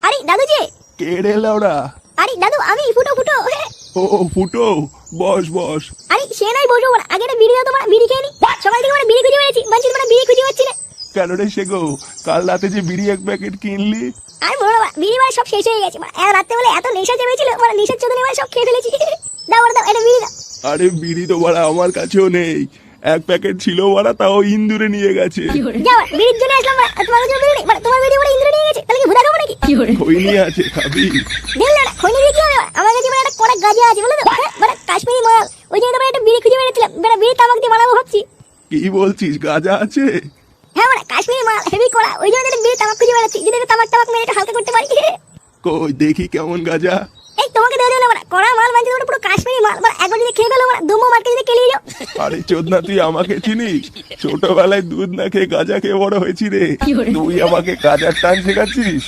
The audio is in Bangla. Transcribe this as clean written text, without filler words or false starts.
আরে দাদু যে। কে রে লাউড়া? আরে দাদু আমি ফুটো ফুটো। ও ফুটো, বস বস। আরে সে নাই বসবো না, আগে একটা বিড়ি দাও, তোমার বিড়ি খেয়ে নি। সকাল থেকে বিড়ি খুঁজে বেড়েছি, মানছি বিড়ি খুঁজে পাচ্ছি না। কেন রে শেগো, কাল রাতে যে বিড়ি এক প্যাকেট কিনলি? আর বলো না, বিড়ি সব শেষ হয়ে গেছে। রাত্রে বেলা এত নেশা চেপেছিল, নেশার চোদনে সব খেয়ে ফেলেছি। দাও দাও এটা বিড়ি দাও। আরে বিড়ি তো বাড়া আমার কাছেও নেই, এক প্যাকেট ছিল বাড়া, তাও ইন্দুরে নিয়ে গেছে। যাও বিড়ির জন্য আসলাম, তোমার কাছে বিড়ি নেই, তোমার বিড়ি ইন্দুরে নিয়ে গেছে, তাহলে কি ভুদা খাবো নাকি? খৈনি আছে, খাবি? দিল না খৈনি দিয়ে কি হবে? আমার কাছে একটা কড়া গাজা আছে, বলো তো কাশ্মীরি মাল, ওই জন্য একটা বিড়ি খুঁজে বেড়েছিলাম, বিড়ি তামাক দিয়ে বানাবো ভাবছি। কি বলছিস, গাঁজা আছে? হ্যাঁ কাশ্মীরি মাল হেভি কড়া, ওই জন্য একটা বিড়ি তামাক খুঁজে বেড়াচ্ছি, যদি তামাক মেরে এটা হালকা করতে পারি। কই দেখি কেমন গাঁজা। এই তোমাকে দেওয়া যাবে না, কড়া মাল মানছি, পুরো কাশ্মীরি মাল, একবার যদি খেয়ে ফেলো দুমো মার্কে যদি কেলিয়ে যাও। আরে চোদনা, তুই আমাকে চিনিস? ছোটবেলায় দুধ না খেয়ে গাঁজা খেয়ে বড় হয়েছি রে, তুই আমাকে গাঁজার টান শেখাচ্ছিস?